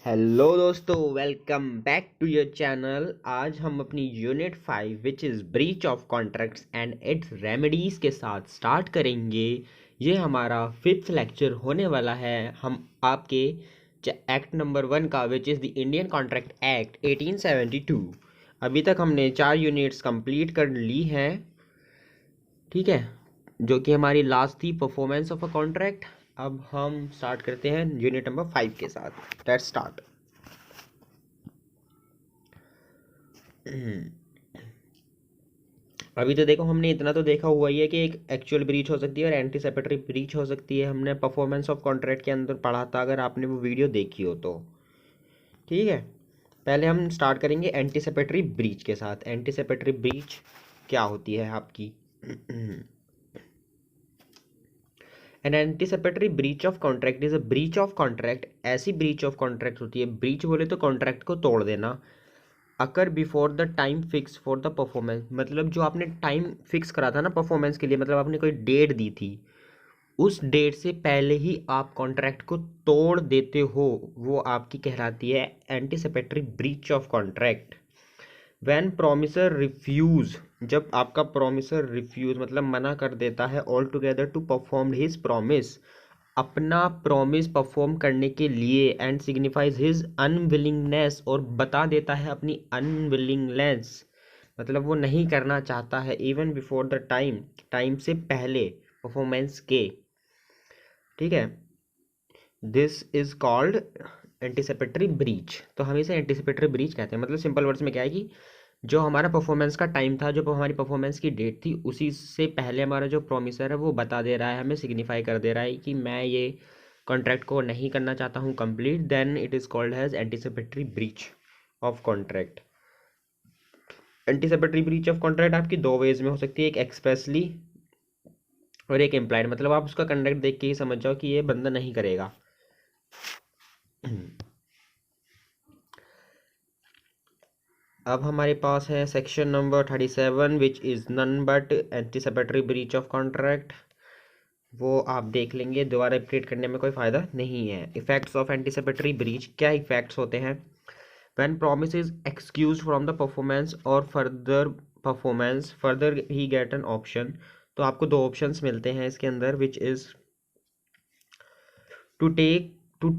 Hello दोस्तों, welcome back to your channel. आज हम अपनी unit 5 which is breach of contracts and its remedies के साथ स्टार्ट करेंगे। ये हमारा 5th लेक्चर होने वाला है। हम आपके एक्ट नंबर 1 का which is the Indian contract act 1872। अभी तक हमने 4 यूनिट्स कंप्लीट कर ली हैं, ठीक है, जो कि हमारी लास्ट थी परफॉर्मेंस ऑफ अ कॉन्ट्रैक्ट। अब हम स्टार्ट करते हैं यूनिट नंबर 5 के साथ। Let's start. अभी तो देखो, हमने इतना तो देखा हुआ ही है कि एक एक्चुअल ब्रीच हो सकती है और एंटीसिपेटरी ब्रीच हो सकती है। हमने परफॉर्मेंस ऑफ कॉन्ट्रैक्ट के अंदर पढ़ा था, अगर आपने वो वीडियो देखी हो तो। ठीक है, पहले हम स्टार्ट करेंगे एंटीसिपेटरी ब्रीच के साथ। एंटीसिपेटरी ब्रीच क्या होती है आपकी? An anticipatory breach of contract is a breach of contract. ऐसी ब्रीच ऑफ कॉन्ट्रैक्ट होती है, ब्रीच बोले तो कॉन्ट्रैक्ट को तोड़ देना, occur before the time fixed for the performance. मतलब जो आपने टाइम फिक्स करा था ना परफॉर्मेंस के लिए, मतलब आपने कोई डेट दी थी, उस डेट से पहले ही आप कॉन्ट्रैक्ट को तोड़ देते हो, वो आपकी कहलाती है anticipatory breach of contract. When promisor refuse, जब आपका प्रोमिसर रिफ्यूज मतलब मना कर देता है all together to perform his promise, अपना प्रॉमिस परफॉर्म करने के लिए, एंड सिग्निफाइज हिज अनविलिंगनेस, और बता देता है अपनी अनविलिंगनेस, मतलब वो नहीं करना चाहता है, even before the time, time से पहले परफॉर्मेंस के। ठीक है, this is called anticipatory breach. तो हम इसे एंटीसिपेटरी ब्रीच कहते हैं। मतलब सिंपल वर्ड्स में क्या है कि जो हमारा परफॉर्मेंस का टाइम था, जो हमारी परफॉर्मेंस की डेट थी, उसी से पहले हमारा जो प्रोमिसर है वो बता दे रहा है, हमें सिग्निफाई कर दे रहा है कि मैं ये कॉन्ट्रैक्ट को नहीं करना चाहता हूँ complete, then it is called as anticipatory breach of contract. Anticipatory breach of contract आपकी दो वेज में हो सकती है, एक एक्सप्रेसली और एक इम्प्लाइड। मतलब आप उसका कंडक्ट देख के ही समझ जाओ कि ये बंदा नहीं करेगा। अब हमारे पास है section number 37 which is none but anticipatory breach of contract. वो आप देख लेंगे, दोबारा रिपीट करने में कोई फ़ायदा नहीं है। इफेक्ट्स ऑफ एंटीसिपेटरी ब्रीच, क्या इफेक्ट्स होते हैं? When promise is excused from the performance और further performance, further he get an option. तो आपको दो ऑप्शंस मिलते हैं इसके अंदर, which is to take to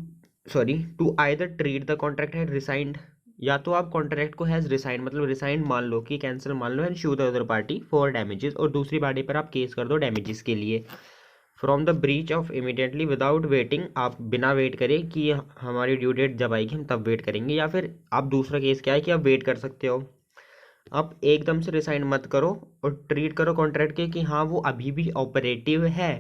to either treat the contract has rescinded, या तो आप कॉन्ट्रैक्ट को हैज रिसाइंड मतलब रिसाइंड मान लो कि कैंसिल मान लो, and sue the other party for damages, और दूसरी पार्टी पर आप केस कर दो डैमेजेस के लिए। From the breach of immediately without waiting, आप बिना वेट करें कि हमारी ड्यू डेट जब आएगी हम तब वेट करेंगे, या फिर आप दूसरा केस क्या है कि आप वेट कर सकते हो। आप एकदम से रिसाइन मत करो और ट्रीट करो कॉन्ट्रैक्ट के कि हाँ वो अभी भी ऑपरेटिव है,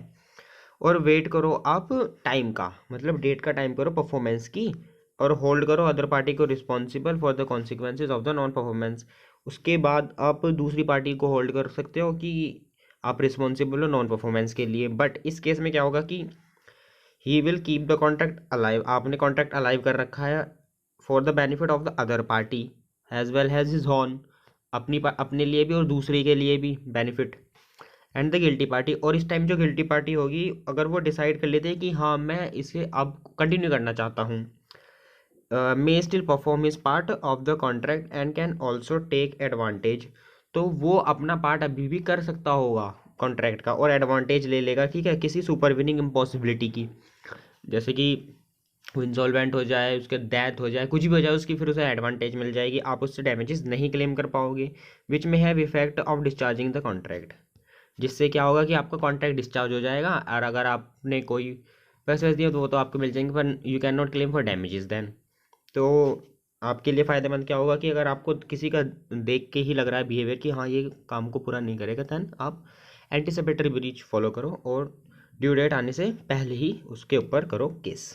और वेट करो आप टाइम का, मतलब डेट का टाइम करो परफॉर्मेंस की, और होल्ड करो अदर पार्टी को responsible for the consequences of the non performance. उसके बाद आप दूसरी पार्टी को होल्ड कर सकते हो कि आप रिस्पॉन्सिबल हो नॉन परफॉर्मेंस के लिए। बट इस केस में क्या होगा कि he will keep the contract alive, आपने कॉन्ट्रैक्ट अलाइव कर रखा है for the benefit of the other party as well as his own, अपने लिए भी और दूसरे के लिए भी benefit, and the guilty party. और इस टाइम जो गिल्टी पार्टी होगी, अगर वो डिसाइड कर लेते हैं कि हाँ मैं इसे अब कंटिन्यू करना चाहता हूँ, may still perform his part of the contract and can also take advantage, तो वो अपना पार्ट अभी भी कर सकता होगा कॉन्ट्रैक्ट का और एडवांटेज ले लेगा, ठीक है, किसी सुपरविनिंग इम्पॉसिबिलिटी की, जैसे कि वो इंसॉल्वेंट हो जाए, उसके डेथ हो जाए, कुछ भी हो जाए उसकी, फिर उसे एडवांटेज मिल जाएगी, आप उससे डैमेजेस नहीं क्लेम कर पाओगे। विच में have effect of discharging the contract, जिससे क्या होगा कि आपका कॉन्ट्रैक्ट डिस्चार्ज हो जाएगा, और अगर आपने कोई पैसे दिए तो वो तो आपको मिल जाएंगे, पर you can not claim for damages then. तो आपके लिए फ़ायदेमंद क्या होगा कि अगर आपको किसी का देख के ही लग रहा है बिहेवियर कि हाँ ये काम को पूरा नहीं करेगा, देन आप एंटीसिपेटरी ब्रीच फॉलो करो और ड्यू डेट आने से पहले ही उसके ऊपर करो case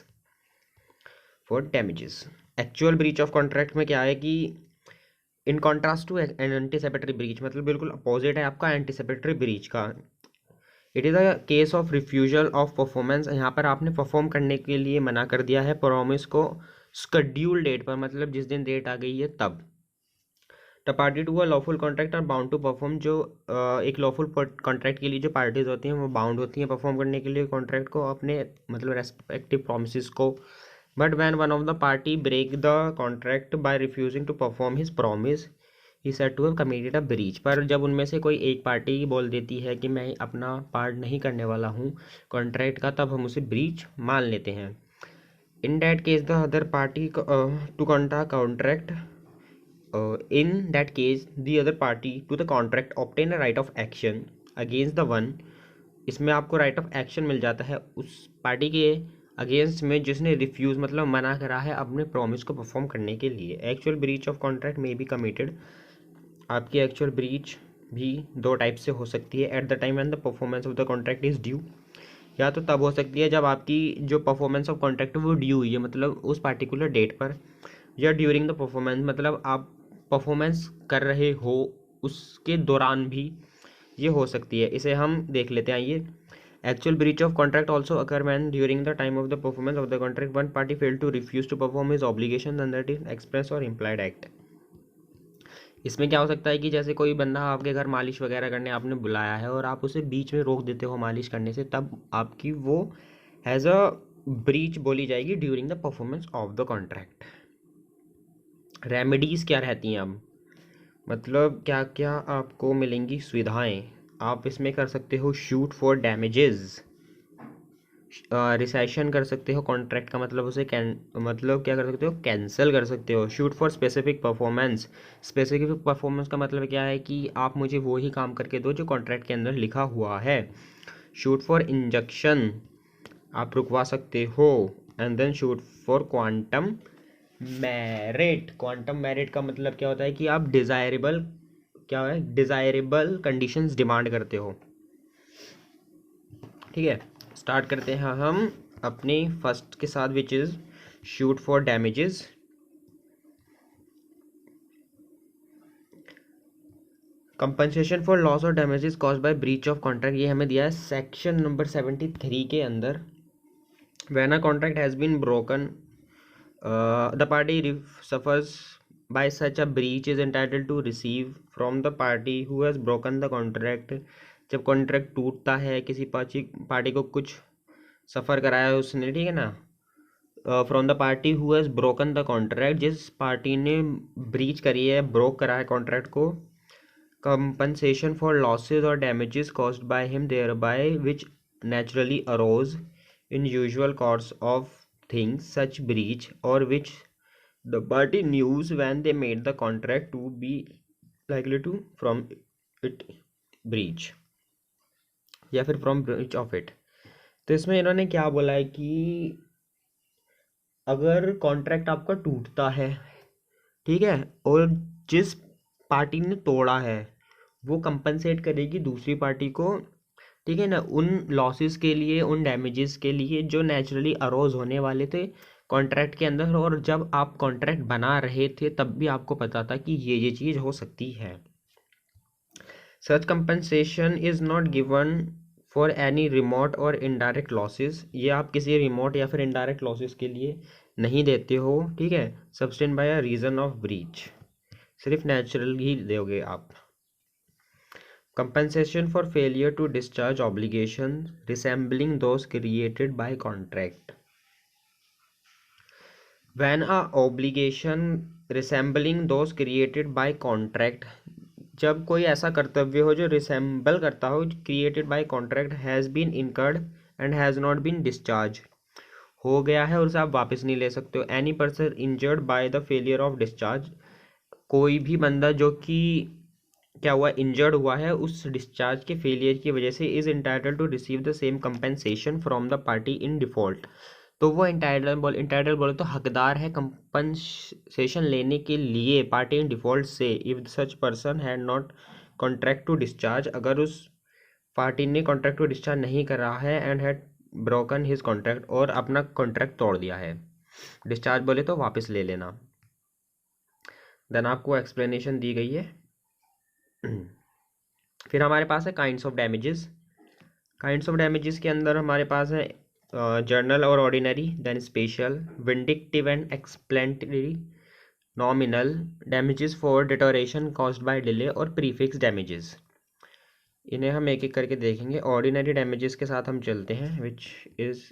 for damages. Actual breach of contract में क्या है कि in contrast to an anticipatory breach, मतलब बिल्कुल अपोजिट है आपका एंटीसिपेटरी ब्रीच का। It is a case of refusal of performance, यहाँ पर आपने परफॉर्म करने के लिए मना कर दिया है प्रॉमिस को शेड्यूल डेट पर, मतलब जिस दिन डेट आ गई है तब। The party to a lawful contract are bound to perform, जो एक लॉफुल कॉन्ट्रैक्ट के लिए जो पार्टीज होती हैं वो बाउंड होती हैं परफॉर्म करने के लिए कॉन्ट्रैक्ट को, अपने मतलब रेस्पेक्टिव प्रॉमिसेस को but when one of the party break the contract by refusing to perform his promise he said to have committed a breach. पर जब उनमें से कोई एक पार्टी बोल देती है कि मैं अपना पार्ट नहीं करने वाला हूँ कॉन्ट्रैक्ट का, तब हम उसे ब्रीच मान लेते हैं। In that case the other party to contract in that case the other party to the contract obtain a right of action against the one। इसमें आपको राइट ऑफ एक्शन मिल जाता है उस पार्टी के अगेंस्ट में जिसने रिफ्यूज़ मतलब मना करा है अपने प्रॉमिस को परफॉर्म करने के लिए। Actual breach of contract may be committed. आपकी एक्चुअल ब्रीच भी दो टाइप से हो सकती है, eight the time and the performance of the contract is due. या तो तब हो सकती है जब आपकी जो परफॉर्मेंस ऑफ कॉन्ट्रैक्ट है वो ड्यू हुई है मतलब उस पार्टिकुलर डेट पर, या ड्यूरिंग द परफॉर्मेंस मतलब आप परफॉर्मेंस कर रहे हो उसके दौरान भी ये हो सकती है। इसे हम देख लेते हैं। आइए, actual breach of contract also occur when during the time of the performance of the contract one party fail to refuse to perform his obligation under the express और इम्प्लाइड एक्ट। इसमें क्या हो सकता है कि जैसे कोई बंदा आपके घर मालिश वगैरह करने आपने बुलाया है और आप उसे बीच में रोक देते हो मालिश करने से, तब आपकी वो हैज़ अ ब्रीच बोली जाएगी during the performance of the contract. Remedies क्या रहती हैं अब, मतलब क्या क्या आपको मिलेंगी सुविधाएं। आप इसमें कर सकते हो शूट फॉर डैमेजेस, रिसेशन कर सकते हो कॉन्ट्रैक्ट का मतलब उसे मतलब क्या कर सकते हो कैंसिल कर सकते हो। Shoot for specific performance, specific performance का मतलब क्या है कि आप मुझे वो ही काम करके दो जो कॉन्ट्रैक्ट के अंदर लिखा हुआ है। शूट फॉर इंजंक्शन, आप रुकवा सकते हो। And then suit for quantum meruit. Quantum meruit का मतलब क्या होता है कि आप डिज़ायरेबल क्या है डिज़ायरेबल कंडीशंस डिमांड करते हो। ठीक है, स्टार्ट करते हैं हम अपने फर्स्ट के साथ which is suit for damages. Compensation for loss और damages caused by breach of contract, ये हमें दिया है सेक्शन नंबर 73 के अंदर। When a contract has been broken the party suffers by such a breach is entitled to receive from the party who has broken the contract। जब contract टूटता है किसी पार्टी को कुछ सफ़र कराया है उसने, ठीक है ना, from the party who has broken the contract, जिस पार्टी ने ब्रीच करी है ब्रोक करा है कॉन्ट्रैक्ट को, कंपनसेशन फॉर लॉसेज और damages caused by him thereby which naturally arose in usual course of things such breach or which the party knew when they made the contract to be likely to from it breach या फिर from breach of it। तो इसमें इन्होंने क्या बोला है कि अगर कॉन्ट्रैक्ट आपका टूटता है, ठीक है, और जिस पार्टी ने तोड़ा है वो कंपनसेट करेगी दूसरी पार्टी को, ठीक है ना, उन लॉसेस के लिए, उन डैमेजेस के लिए जो नेचुरली अरोज होने वाले थे कॉन्ट्रैक्ट के अंदर। और जब आप कॉन्ट्रैक्ट बना रहे थे तब भी आपको पता था कि ये चीज़ हो सकती है। Such compensation is not given for any remote और इनडायरेक्ट लॉसेस, ये आप किसी रिमोट या फिर इनडायरेक्ट लॉसेस के लिए नहीं देते हो, ठीक है, sustained by a reason of breach, सिर्फ नेचुरल ही दोगे आप। Compensation for failure to discharge obligations resembling those created by contract। When a obligation resembling those created by contract, जब कोई ऐसा कर्तव्य हो जो रिसेंबल करता हो created by contract has been incurred and has not been discharge, हो गया है और उसे आप वापस नहीं ले सकते हो। Any person injured by the failure of discharge, कोई भी बंदा जो कि क्या हुआ इंजर्ड हुआ है उस डिस्चार्ज के फेलियर की वजह से, is entitle to receive the same compensation from the party in default. तो वो इंटाइटल बोले तो हकदार है कंपनसेशन लेने के लिए पार्टी इन डिफॉल्ट से, if such person had not contract to discharge, अगर उस पार्टी ने कॉन्ट्रैक्ट टू डिस्चार्ज नहीं करा है and had broken his contract, और अपना कॉन्ट्रैक्ट तोड़ दिया है। डिस्चार्ज बोले तो वापस ले लेना। देन आपको एक्सप्लेनेशन दी गई है। फिर हमारे पास है kinds of damages. Kinds of damages के अंदर हमारे पास है जर्नल और ordinary, then special, vindictive and exemplary, nominal, damages for deterioration caused by delay और प्रीफिक्स डैमेजेस। इन्हें हम एक एक करके देखेंगे। ऑर्डिनरी डैमेजेस के साथ हम चलते हैं, which is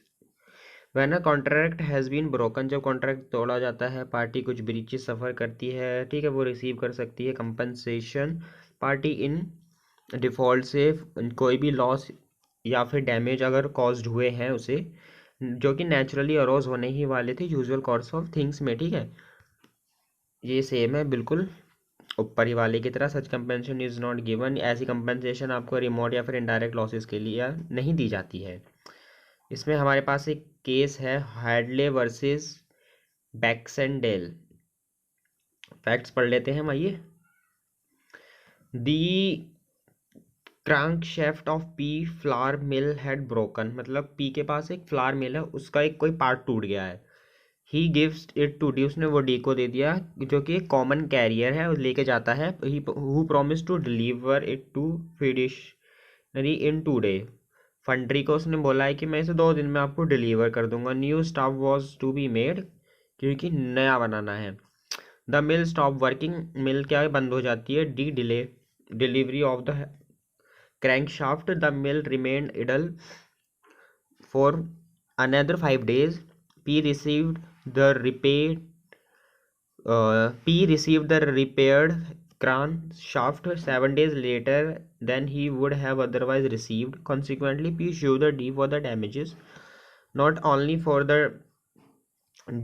when a contract has been broken, जब कॉन्ट्रैक्ट तोड़ा जाता है, पार्टी कुछ ब्रीचेस सफ़र करती है, ठीक है, वो रिसीव कर सकती है कंपनसेशन। पार्टी इन डिफ़ॉल्ट से कोई भी लॉस या फिर डैमेज अगर कॉज्ड हुए हैं उसे, जो कि नेचुरली अरोज होने ही वाले थे यूजुअल कोर्स ऑफ थिंग्स में, ठीक है, ये सेम है बिल्कुल ऊपर ही वाले की तरह। सच कंपनसेशन इज नॉट गिवन, ऐसी कंपनसेशन आपको रिमोट या फिर इनडायरेक्ट लॉसेस के लिए नहीं दी जाती है। इसमें हमारे पास एक केस है हैडले वर्सेस बैक्सेंडेल। फैक्ट्स पढ़ लेते हैं हम, आइए। The crankshaft of P flour mill had broken, मतलब पी के पास एक फ्लावर मिल है, उसका एक कोई पार्ट टूट गया है। He gives it to D, उसने वो डी को दे दिया, जो कि एक कॉमन कैरियर है, लेके जाता है। He who promise to deliver it to फिडिशनरी इन 2 डे, फंड्री को उसने बोला है कि मैं इसे 2 दिन में आपको डिलीवर कर दूंगा। New stop was to be made, क्योंकि नया बनाना है। The mill stop working, mill क्या है, बंद हो जाती है। The delay delivery of the crankshaft, the mill remained idle for another 5 days. P received the repaired crankshaft 7 days later than he would have otherwise received. Consequently, P sued the D for the damages, not only for the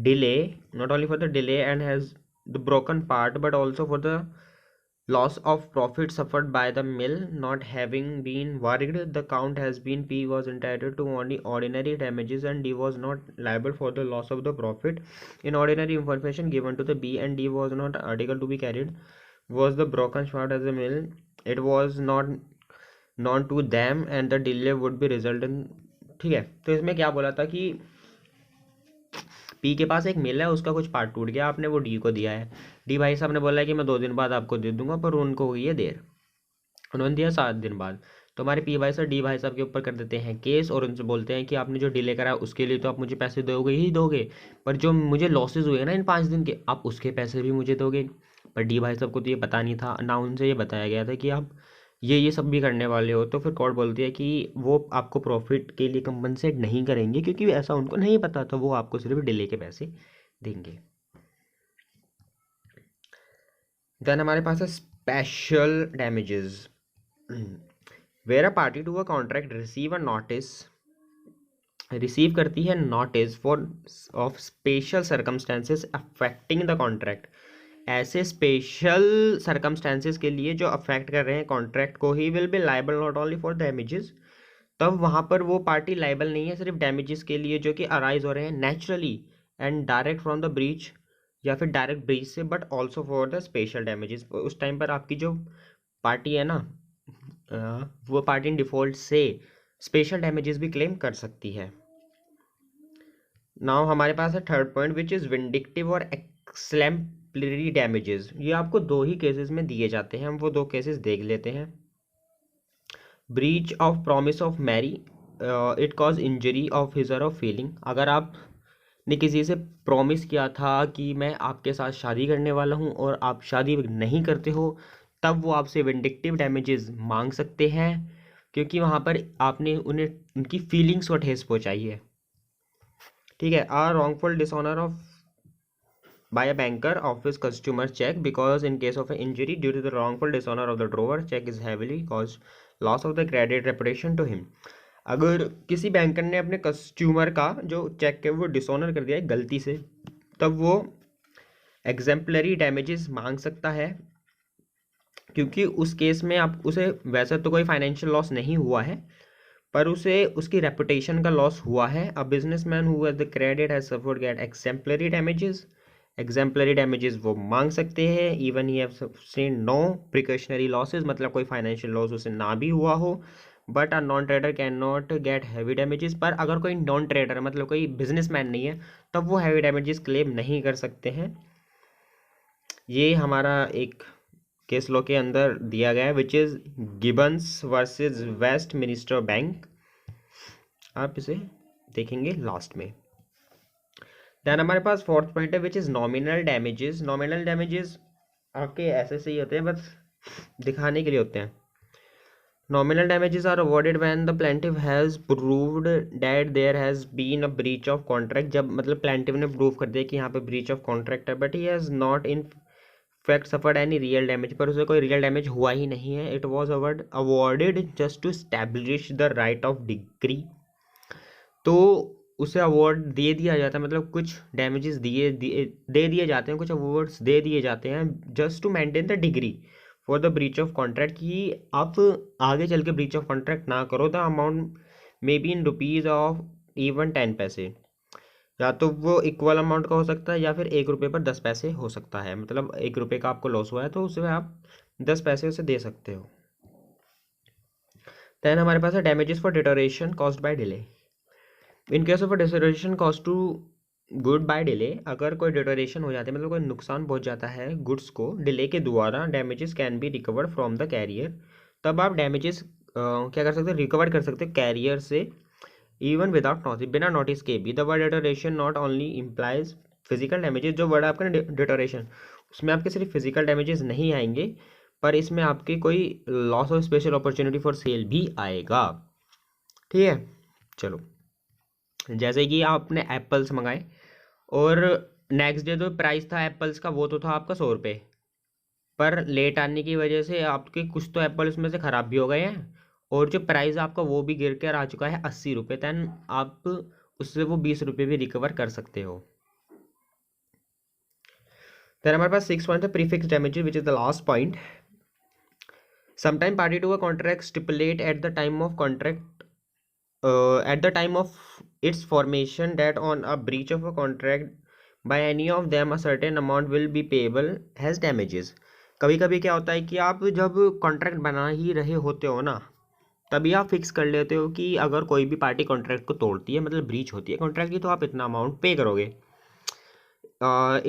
delay and has the broken part, but also for the loss of profit suffered by the mill not having been worked. The count has been P was entitled to only ordinary damages and D was not liable for the loss of the profit. In ordinary information given to the B and D was not article to be carried was the broken shaft as a mill. It was not known to them and the delay would be result in, ठीक है। तो इसमें क्या बोला था कि P के पास एक मिल है, उसका कुछ पार्ट टूट गया, आपने वो डी को दिया है। डी भाई साहब ने बोला है कि मैं 2 दिन बाद आपको दे दूंगा, पर उनको हुई है देर, उन्होंने दिया 7 दिन बाद। तो हमारे पी भाई साहब डी भाई साहब के ऊपर कर देते हैं केस और उनसे बोलते हैं कि आपने जो डिले करा उसके लिए तो आप मुझे पैसे दोगे ही दोगे, पर जो मुझे लॉसेज हुए ना इन 5 दिन के, आप उसके पैसे भी मुझे दोगे। पर डी भाई साहब को तो ये पता नहीं था ना, उनसे ये बताया गया था कि आप ये सब भी करने वाले हो। तो फिर कोर्ट बोलती है कि वो आपको प्रॉफिट के लिए कंपनसेट नहीं करेंगे, क्योंकि ऐसा उनको नहीं पता था, वो आपको सिर्फ डिले के पैसे देंगे। देन हमारे पास है special damages. Where a party to a contract receive करती है notice for of special circumstances affecting the contract, ऐसे स्पेशल सर्कमस्टेंसेस के लिए जो अफेक्ट कर रहे हैं कॉन्ट्रैक्ट को, he will be liable not only for damages, तब वहाँ पर वो पार्टी लाइबल नहीं है सिर्फ डैमेजेस के लिए जो कि अराइज हो रहे हैं naturally and direct from the breach या फिर डायरेक्ट ब्रीच से, but also for the special damages. उस टाइम पर आपकी जो पार्टी है ना, वो पार्टी इन डिफॉल्ट से स्पेशल डैमेजेस भी क्लेम कर सकती है। नाउ हमारे पास है third point which is vindictive और एक्सलेम्पलरी डैमेजेस। ये आपको 2 ही केसेस में दिए जाते हैं, हम वो 2 केसेस देख लेते हैं। Breach of promise of marry, it cause injury of his और फीलिंग, अगर आप ने किसी से प्रॉमिस किया था कि मैं आपके साथ शादी करने वाला हूँ और आप शादी नहीं करते हो, तब वो आपसे विंडिक्टिव डैमेजेस मांग सकते हैं, क्योंकि वहाँ पर आपने उन्हें उनकी फीलिंग्स को ठेस पहुँचाई है, ठीक है। A wrongful dishonour of by a banker of his customer check because in case of an injury due to the wrongful dishonor of the drawer check is heavily caused loss of the credit reputation to him। अगर किसी banker ने अपने customer का जो check है वो dishonour कर दिया है गलती से, तब वो एग्जेम्पलरी डैमेजेस मांग सकता है, क्योंकि उस केस में आप उसे वैसे तो कोई फाइनेंशियल लॉस नहीं हुआ है, पर उसे उसकी रेपुटेशन का लॉस हुआ है। A businessman who has the credit has suffered get exemplary damages, exemplary damages वो मांग सकते हैं even he have sustained no precautionary losses, मतलब कोई फाइनेंशियल लॉस उसे ना भी हुआ हो। But a non trader can not get heavy damages, पर अगर कोई नॉन ट्रेडर मतलब कोई बिजनेसमैन नहीं है, तब वो हैवी डैमेजेस क्लेम नहीं कर सकते हैं। ये हमारा एक केस लॉ के अंदर दिया गया है which is Gibbons versus West minister bank, आप इसे देखेंगे लास्ट में। देन हमारे पास फोर्थ पॉइंट है which is nominal damages. Nominal damages आपके ऐसे से ही होते हैं, बस दिखाने के लिए होते हैं। Nominal damages are awarded when the plaintiff has proved that there has been a breach of contract, जब मतलब plaintiff ने प्रूव कर दिया कि यहाँ पे breach of contract है, but he has not in fact suffered any real damage, पर उसे कोई real damage हुआ ही नहीं है. It was awarded just to establish the right of degree. तो उसे अवार्ड दे दिया जाता है, मतलब कुछ डैमेजेस दे दिए जाते हैं, कुछ अवार्ड्स दे दिए जाते हैं just to maintain the degree for the breach of contract, कि आप आगे चल के ब्रीच ऑफ कॉन्ट्रैक्ट ना करो. The amount may be in rupees of even 10 पैसे, या तो वो इक्वल अमाउंट का हो सकता है या फिर 1 रुपये पर 10 पैसे हो सकता है. मतलब 1 रुपये का आपको लॉस हुआ है तो उसे आप 10 पैसे उसे दे सकते हो. देन हमारे पास है damages for deterioration caused by delay. In case of deterioration caused to good by delay, अगर कोई डिटोरेशन हो जाता है मतलब कोई नुकसान पहुंच जाता है गुड्स को डिले के द्वारा, damages can be recovered from the carrier. तब आप डैमेजेस क्या कर सकते हैं, रिकवर कर सकते हैं कैरियर से, इवन विदाउट नोटिस, बिना नोटिस के भी. The word deterioration not only implies physical damages, जो वर्ड आपका डिटोरेशन उसमें आपके सिर्फ फिजिकल डैमेजेस नहीं आएंगे, पर इसमें आपके कोई loss of special opportunity for sale भी आएगा. ठीक है, चलो. जैसे कि आपने एप्पल्स मंगाए और नेक्स्ट डे जो प्राइस था एप्पल्स का वो तो था आपका 100 रुपये, पर लेट आने की वजह से आपके कुछ तो एप्पल उसमें से ख़राब भी हो गए हैं और जो प्राइस आपका वो भी गिर कर आ चुका है 80 रुपये. दैन आप उससे वो 20 रुपये भी रिकवर कर सकते हो. देन हमारे पास 6 पॉइंट है prefix damages, which is the last point. Sometime party to a contract stipulate at the time of contract at the time of its formation that on a breach of a contract by any of them a certain amount will be payable as damages. कभी कभी क्या होता है कि आप जब contract बना ही रहे होते हो ना, तभी आप फिक्स कर लेते हो कि अगर कोई भी पार्टी कॉन्ट्रैक्ट को तोड़ती है, मतलब ब्रीच होती है कॉन्ट्रैक्ट की, तो आप इतना अमाउंट पे करोगे.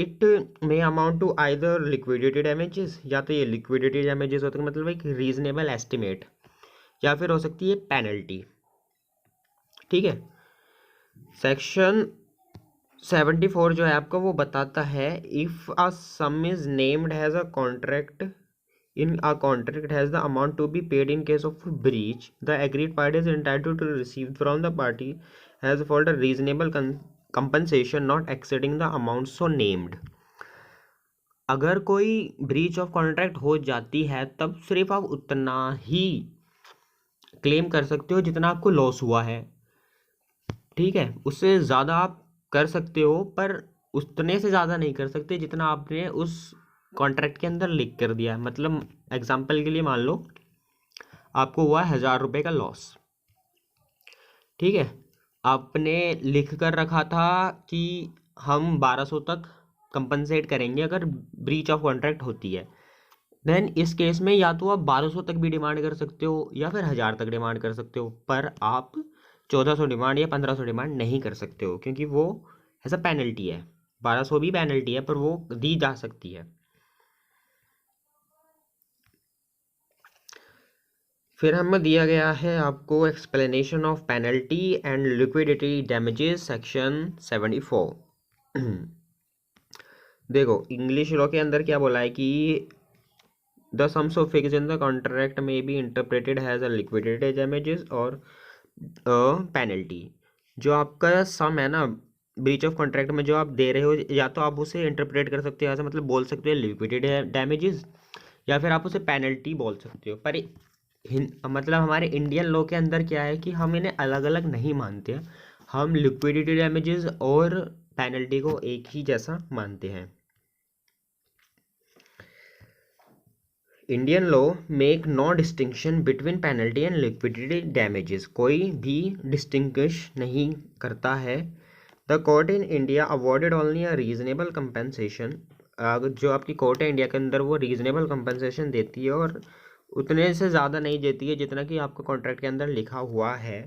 It may amount to either liquidity damages, या तो ये लिक्विडिटी डैमेजेस होते हैं मतलब एक रीजनेबल एस्टिमेट, या फिर हो सकती है पेनल्टी. ठीक है, सेक्शन 74 जो है आपका वो बताता है if a sum is named has a contract in a contract has the amount to be paid in case of breach, the agreed party is entitled to receive from the party has failed a reasonable compensation not exceeding the amount so named. अगर कोई breach of contract हो जाती है तब सिर्फ आप उतना ही claim कर सकते हो जितना आपको लॉस हुआ है. ठीक है, उससे ज़्यादा आप कर सकते हो पर उतने से ज़्यादा नहीं कर सकते जितना आपने उस कॉन्ट्रैक्ट के अंदर लिख कर दिया. मतलब एग्जांपल के लिए मान लो आपको हुआ 1000 रुपये का लॉस. ठीक है, आपने लिख कर रखा था कि हम 1200 तक कंपनसेट करेंगे अगर ब्रीच ऑफ कॉन्ट्रैक्ट होती है. देन इस केस में या तो आप 1200 तक भी डिमांड कर सकते हो या फिर 1000 तक डिमांड कर सकते हो, पर आप 1400 डिमांड या 1500 डिमांड नहीं कर सकते हो, क्योंकि वो ऐसा पेनल्टी है. 1200 भी पेनल्टी है पर वो दी जा सकती है. फिर हमें दिया गया है आपको explanation of penalty and liquidity damages section 74. देखो इंग्लिश लॉ के अंदर क्या बोला है कि the sums of fixed in the contract may be interpreted as a liquidity damages और पेनल्टी. जो आपका सम है ना ब्रीच ऑफ कॉन्ट्रैक्ट में जो आप दे रहे हो, या तो आप उसे इंटरप्रेट कर सकते हो ऐसा, मतलब बोल सकते हो लिक्विडिटी डैमेजेस, या फिर आप उसे पेनल्टी बोल सकते हो. पर मतलब हमारे इंडियन लॉ के अंदर क्या है कि हम इन्हें अलग अलग नहीं मानते हैं, हम लिक्विडिटी डैमेजेस और पेनल्टी को एक ही जैसा मानते हैं. Indian law make no distinction between penalty and liquidity damages, कोई भी डिस्टिंग्विश नहीं करता है. The court in India awarded only a reasonable compensation, जो आपकी कोर्ट है इंडिया के अंदर वो रीजनेबल कंपनसेशन देती है और उतने से ज़्यादा नहीं देती है जितना कि आपका कॉन्ट्रैक्ट के अंदर लिखा हुआ है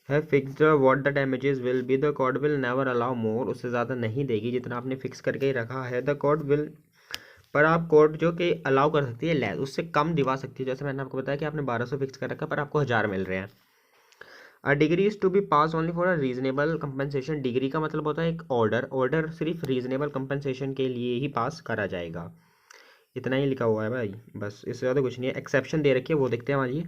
fixed what the damages will be. The court will never allow मोर, उससे ज़्यादा नहीं देगी जितना आपने फिक्स करके ही रखा है. द कोर्ट विल, पर आप कोर्ट जो कि अलाउ कर सकती है लेस, उससे कम दिवा सकती है. जैसे मैंने आपको बताया कि आपने 1200 फिक्स कर रखा पर आपको 1000 मिल रहे हैं. A degree is to be pass only for a reasonable compensation, degree का मतलब होता है एक ऑर्डर, ऑर्डर सिर्फ रीजनेबल कंपनसेशन के लिए ही पास करा जाएगा. इतना ही लिखा हुआ है भाई, बस इससे ज़्यादा कुछ नहीं है। एक्सेप्शन दे रखी है, वो देखते हैं हमारी।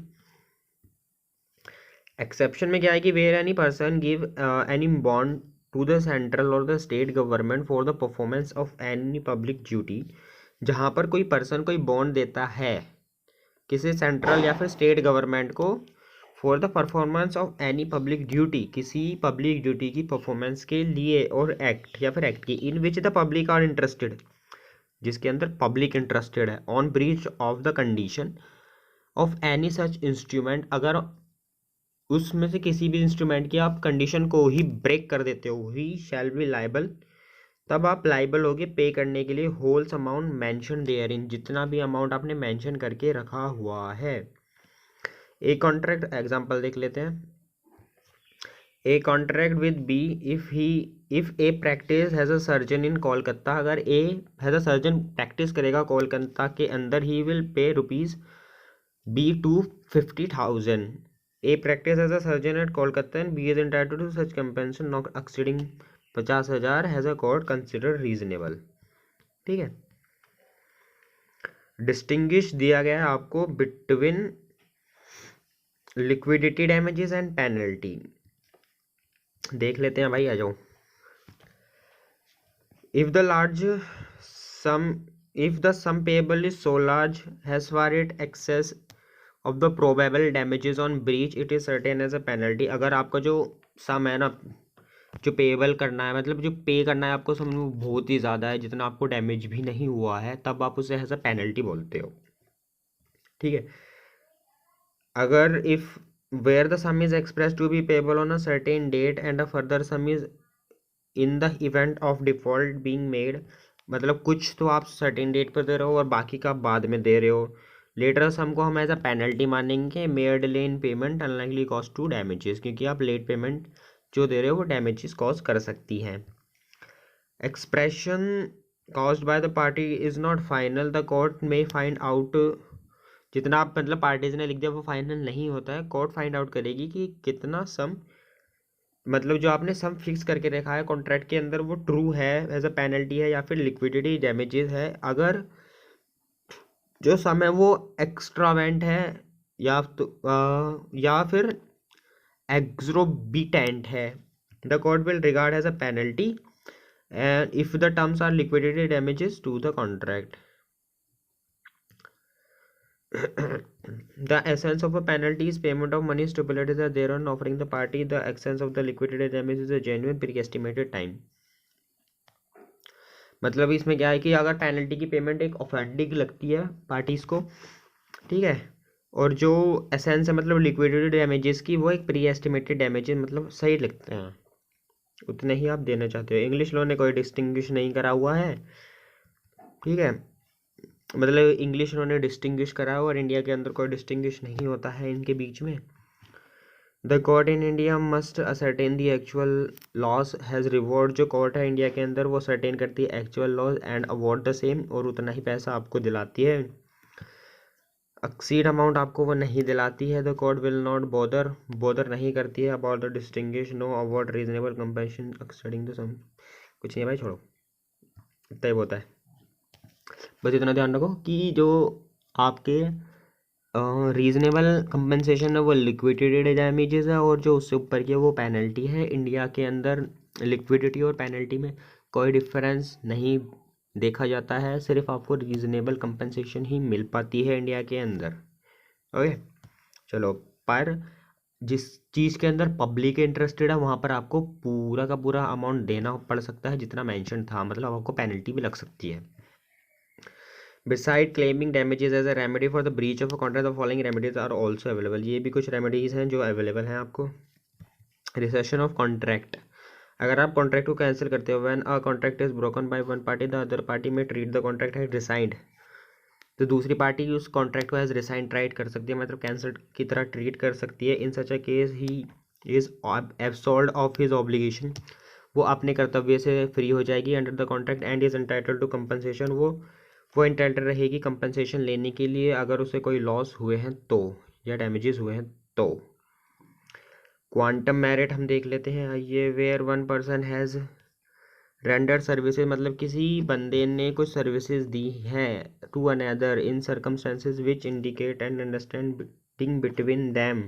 एक्सेप्शन में क्या है कि where any person give any bond to the central और the state government for the performance of any public duty, जहाँ पर कोई पर्सन कोई बॉन्ड देता है किसी सेंट्रल या फिर स्टेट गवर्नमेंट को for the performance of any public duty, किसी पब्लिक ड्यूटी की परफॉर्मेंस के लिए, और एक्ट या फिर एक्ट की, in which the public are interested, जिसके अंदर पब्लिक इंटरेस्टेड है, on breach of the condition of any such instrument, अगर उसमें से किसी भी इंस्ट्रूमेंट की आप कंडीशन को ही ब्रेक कर देते हो, ही शैल बी लाइबल, तब आप लाइबल होगे पे करने के लिए whole amount mention therein, जितना भी अमाउंट आपने मेंशन करके रखा हुआ है। ए कॉन्ट्रैक्ट एग्जांपल देख लेते हैं। A contract with B if A practice has a surgeon in Kolkata, अगर A has a surgeon practice करेगा कोलकाता के अंदर, he will pay rupees B to 50,000। A practice as a surgeon at Kolkata and B is entitled to such compensation not exceeding 50,000 as a court consider reasonable. ठीक है, distinguish दिया गया है आपको between liquidity damages and penalty. देख लेते हैं भाई, आ जाओ। If the large some if the sum payable is so large as far it excess of the probable damages on breach, it is certain as a penalty। अगर आपका जो सम है ना, जो पेबल करना है, मतलब जो पे करना है आपको, समझ में बहुत ही ज़्यादा है, जितना आपको डैमेज भी नहीं हुआ है, तब आप उसे एज अ पेनल्टी बोलते हो। ठीक है, अगर if where the sum is express to be payable on a certain date and a further sum is in the event of default being made, मतलब कुछ तो आप सर्टेन डेट पर दे रहे हो और बाकी का बाद में दे रहे हो, लेटर सम को हम एज अ पेनल्टी मानेंगे। Made delay in payment unlikely cause to damages, क्योंकि आप लेट पेमेंट जो दे रहे हो वो डैमेजेस कॉज कर सकती हैं। Expression caused by the party is not final, the court में फाइंड आउट, जितना आप मतलब पार्टीज ने लिख दिया वो फाइनल नहीं होता है, कोर्ट फाइंड आउट करेगी कि कितना सम, मतलब जो आपने सम फिक्स करके रखा है कॉन्ट्रैक्ट के अंदर, वो ट्रू है, एज अ पेनल्टी है या फिर लिक्विडिटी डैमेजेस है। अगर जो सम है वो एक्स्ट्रावेंट है या फिर एक्सोर्बिटेंट है, the court will regard as a penalty and if the terms are liquidity damages to the contract. The essence of a penalty is payment of money stipulated thereon offering the party. The essence of the liquidated damage is a genuine pre-estimated time। मतलब इसमें क्या है कि अगर penalty की payment एक offending लगती है पार्टीज को, ठीक है, और जो एसेंस है मतलब लिक्विडेटेड डैमेजेस की, वो एक प्री एस्टिमेटेड डैमेजेस मतलब सही लगते हैं, उतने ही आप देना चाहते हो। इंग्लिश लॉ ने कोई डिस्टिंग्विश नहीं करा हुआ है, ठीक है, मतलब इंग्लिश लॉ ने डिस्टिंग्विश करा हुआ और इंडिया के अंदर कोई डिस्टिंग्विश नहीं होता है इनके बीच में। The court in India must ascertain the actual loss has reward, जो कोर्ट है इंडिया के अंदर वो सर्टेन करती है actual loss and award the same, और उतना ही पैसा आपको दिलाती है। एक्सीड अमाउंट आपको वो नहीं दिलाती है। The court will not bother नहीं करती है about the distinguish no award reasonable compensation extending the sum. कुछ नहीं भाई, छोड़ो, इतना ही होता है। बस इतना ध्यान रखो कि जो आपके रीजनेबल कंपनसेशन है वो लिक्विडिटी डैमेजेस है, और जो उससे ऊपर की है वो पेनल्टी है। इंडिया के अंदर लिक्विडिटी और पेनल्टी में कोई डिफरेंस नहीं देखा जाता है, सिर्फ आपको रीजनेबल कंपनसेशन ही मिल पाती है इंडिया के अंदर। ओके चलो, पर जिस चीज़ के अंदर पब्लिक इंटरेस्टेड है वहाँ पर आपको पूरा का पूरा अमाउंट देना पड़ सकता है जितना मेंशन था, मतलब आपको पेनल्टी भी लग सकती है। Beside claiming damages as a remedy for the breach of a contract, the following remedies are also available। ये भी कुछ रेमेडीज हैं जो अवेलेबल हैं आपको। रिसेशन ऑफ कॉन्ट्रैक्ट, अगर आप कॉन्ट्रैक्ट को कैंसिल करते हो, when a contract is broken by one party the other party में treat the contract has resigned, तो दूसरी पार्टी उस कॉन्ट्रैक्ट को एज रिसाइंड ट्राइट कर सकती है, मतलब कैंसिल की तरह ट्रीट कर सकती है। In such a case he is absolved of his obligation, वो अपने कर्तव्य से फ्री हो जाएगी under the contract and is entitled to compensation, वो एंटाइटल रहेगी कंपनसेशन लेने के लिए अगर उसे कोई लॉस हुए हैं तो, या डैमेजेस हुए हैं तो। क्वांटम मेरिट हम देख लेते हैं, ये where one person has render services मतलब किसी बंदे ने कुछ सर्विसेज दी हैं to another in circumstances which indicate and understanding between them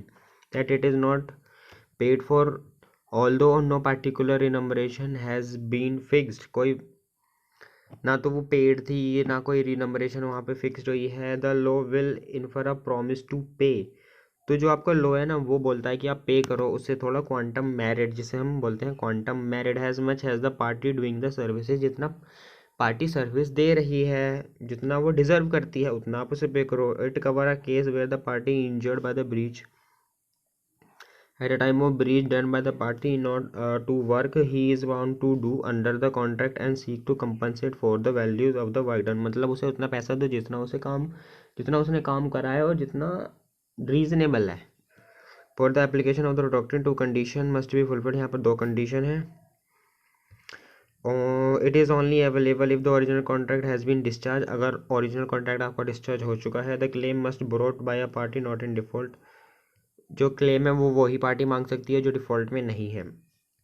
that it is not paid for although no particular remuneration has been fixed. कोई ना तो वो पेड थी ना कोई रिनम्बरेशन वहाँ पे फिक्स्ड हुई है। The law will infer a promise to pay. तो जो आपका लॉ है ना वो बोलता है कि आप पे करो, उससे थोड़ा क्वांटम मेरिट जिसे हम बोलते हैं quantum merit has much has the party doing the services. जितना पार्टी सर्विस दे रही है जितना वो डिजर्व करती है उतना आप उसे पे करो। It cover a case where the party injured by the breach at a time of breach done by the party not to work he is bound to do under the contract and seek to compensate for the values of the void done। मतलब उसे उतना पैसा दो जितना उसने काम करा है और जितना रीजनेबल है। For the application of the doctrine two condition must be fulfilled. यहाँ पर 2 कंडीशन है। It is only available if the original contract has been discharge. अगर ओरिजिनल कॉन्ट्रैक्ट आपका डिस्चार्ज हो चुका है। The claim must brought by a party not in default. जो claim है वो वही पार्टी मांग सकती है जो डिफ़ॉल्ट में नहीं है।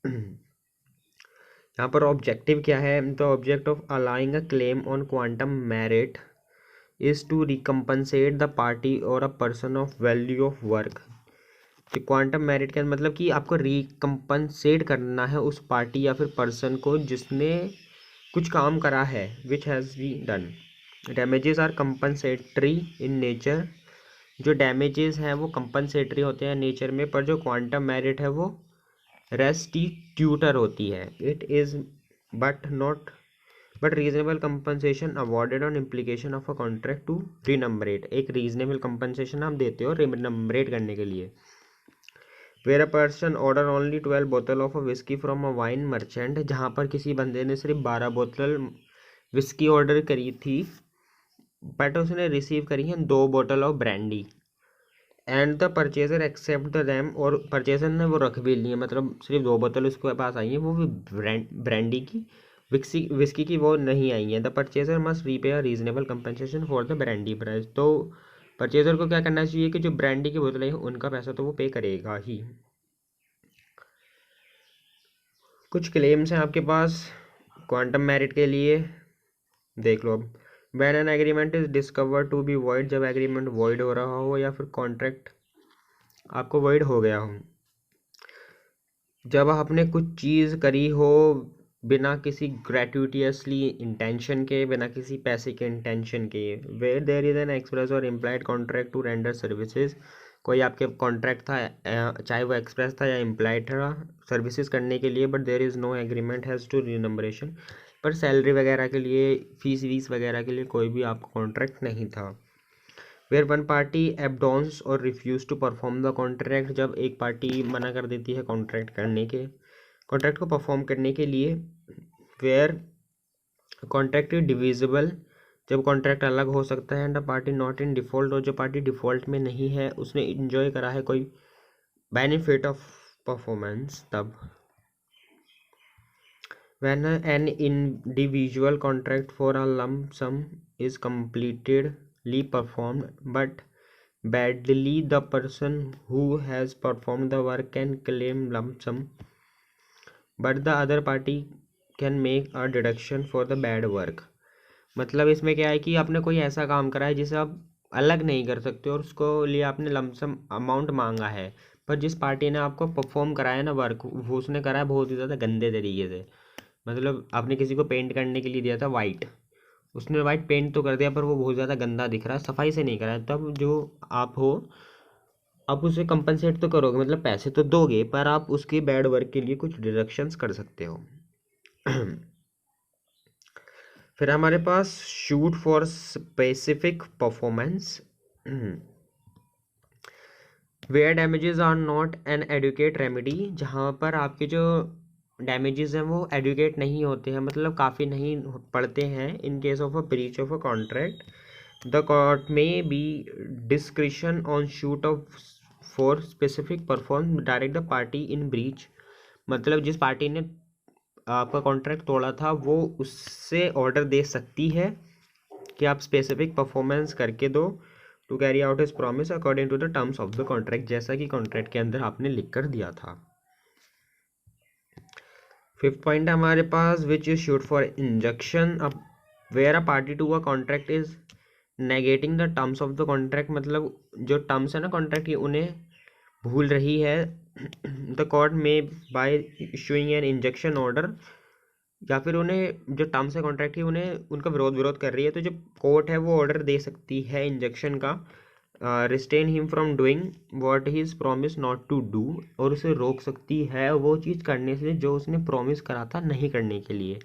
यहाँ पर ऑब्जेक्टिव क्या है? The object of allowing a claim on quantum meruit is to recompensate the party और a person of value of work. Quantum meruit का मतलब कि आपको रिकम्पनसेट करना है उस पार्टी या फिर पर्सन को जिसने कुछ काम करा है which has been done. Damages are compensatory in nature. जो डैमेजेस हैं वो कंपनसेटरी होते हैं नेचर में, पर जो क्वांटम मेरिट है वो रेस्टिट्यूटर होती है। It is but reasonable compensation awarded on implication of a contract to remunerate. एक रीजनेबल कंपनसेशन आप देते हो रीनम्बरेट करने के लिए। Where a person order only 12 बोतल of a whisky from a wine merchant. जहाँ पर किसी बंदे ने सिर्फ 12 बोतल विस्की ऑर्डर करी थी बट उसने रिसीव करी हैं 2 बोतल of brandy and the purchaser accept the rum. और परचेजर ने वो रख भी ली है, मतलब सिर्फ 2 बोतल उसके पास आई हैं वो भी ब्रांडी की, विस्की की वो नहीं आई हैं। The purchaser must repay a reasonable compensation for the brandy price. तो परचेजर को क्या करना चाहिए कि जो ब्रांडी की बोतलें हैं उनका पैसा तो वो पे करेगा ही। कुछ क्लेम्स हैं आपके पास क्वांटम मेरिट के लिए, देख लो अब। When an agreement is discover to be void. जब एग्रीमेंट वॉइड हो रहा हो या फिर कॉन्ट्रैक्ट आपको वॉइड हो गया हो। जब आपने कुछ चीज़ करी हो बिना किसी ग्रेट्यूटियसली इंटेंशन के, बिना किसी पैसे के इंटेंशन के। Where there is an express और implied contract to render services. कोई आपके कॉन्ट्रैक्ट था चाहे वो एक्सप्रेस था या इम्प्लाइड था सर्विसेज करने के लिए, but there is no agreement as to remuneration. पर सैलरी वगैरह के लिए, फीस वीस वगैरह के लिए कोई भी आपका कॉन्ट्रैक्ट नहीं था। वेयर वन पार्टी एबडॉन्स और refuse to perform the contract. जब एक पार्टी मना कर देती है कॉन्ट्रैक्ट को परफॉर्म करने के लिए। Where contract is divisible. जब कॉन्ट्रैक्ट अलग हो सकता है। And a party not in default. और जो पार्टी डिफ़ॉल्ट में नहीं है उसने इंजॉय करा है कोई बेनिफिट ऑफ परफॉर्मेंस। तब when an individual contract for a lump sum is completely performed but badly, the person who has performed the work can claim lump sum but the other party can make a deduction for the bad work। मतलब इसमें क्या है कि आपने कोई ऐसा काम करा है जिसे आप अलग नहीं कर सकते और उसको लिए आपने लमसम अमाउंट मांगा है, पर जिस पार्टी ने आपको परफॉर्म कराया ना वर्क वो उसने करा है बहुत ही ज़्यादा गंदे तरीके से। मतलब आपने किसी को पेंट करने के लिए दिया था वाइट, उसने वाइट पेंट तो कर दिया पर वो बहुत ज़्यादा गंदा दिख रहा है, सफाई से नहीं करा है। तब जो आप हो आप उसे कंपनसेट तो करोगे, मतलब पैसे तो दोगे, पर आप उसके बैड वर्क के लिए कुछ डिडक्शंस कर सकते हो। फिर हमारे पास suit for specific performance. Where damages are not an adequate remedy. जहाँ पर आपके जो डैमेजेस हैं वो एडुकेट नहीं होते हैं, मतलब काफ़ी नहीं पड़ते हैं। In case of a breach of a contract the court may be discretion on suit of for specific perform direct the party in breach. मतलब जिस पार्टी ने आपका कॉन्ट्रैक्ट तोड़ा था वो उससे ऑर्डर दे सकती है कि आप स्पेसिफिक परफॉर्मेंस करके दो to carry out his promise according to the terms of the contract, जैसा कि कॉन्ट्रैक्ट के अंदर आपने लिख कर दिया था। 5th पॉइंट है हमारे पास which is suit for injunction. अब where a party to a contract is negating the terms of the contract, मतलब जो टर्म्स है ना कॉन्ट्रैक्ट की उन्हें भूल रही है। द कोर्ट में by issuing an injunction order, या फिर उन्हें जो टर्म्स है कॉन्ट्रैक्ट की उन्हें उनका विरोध कर रही है, तो जो कोर्ट है वो ऑर्डर दे सकती है इंजक्शन का, restrain him from doing what he is promise not to do, और उसे रोक सकती है वो चीज़ करने से जो उसने प्रॉमिस करा था नहीं करने के लिए।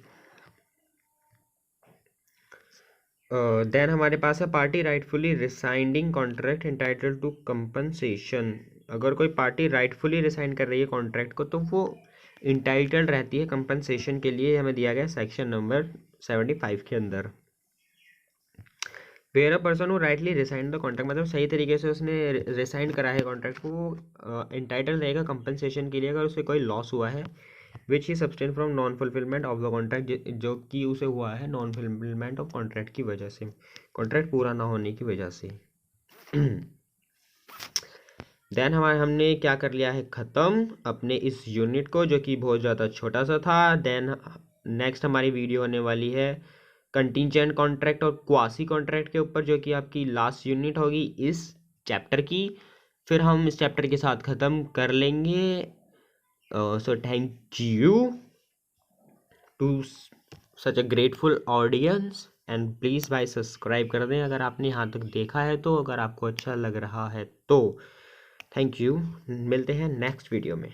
देन हमारे पास है party rightfully rescinding contract entitle to compensation. अगर कोई पार्टी राइटफुली रिसाइन कर रही है कॉन्ट्रैक्ट को तो वो इंटाइटल्ड रहती है कंपनसेशन के लिए, हमें दिया गया सेक्शन नंबर 75 के अंदर। Where a person who rightly resign the contract, मतलब सही तरीके से उसने रिसाइन करा है कॉन्ट्रैक्ट को, वो इंटाइटल रहेगा कंपनसेशन के लिए अगर उसे कोई लॉस हुआ है, which he sustain from non fulfilment of the contract, जो कि उसे हुआ है नॉन फुलफिलमेंट ऑफ कॉन्ट्रैक्ट की वजह से, कॉन्ट्रैक्ट पूरा ना होने की वजह से। देन हमने क्या कर लिया है ख़त्म अपने इस यूनिट को, जो कि बहुत ज़्यादा छोटा सा था। देन नेक्स्ट हमारी वीडियो होने वाली है कंटीजेंट कॉन्ट्रैक्ट और क्वासी कॉन्ट्रैक्ट के ऊपर, जो कि आपकी लास्ट यूनिट होगी इस चैप्टर की। फिर हम इस चैप्टर के साथ ख़त्म कर लेंगे। So thank you to such a grateful audience, and please भाई सब्सक्राइब कर दें अगर आपने यहाँ तक देखा है तो, अगर आपको अच्छा लग रहा है तो। थैंक यू, मिलते हैं नेक्स्ट वीडियो में।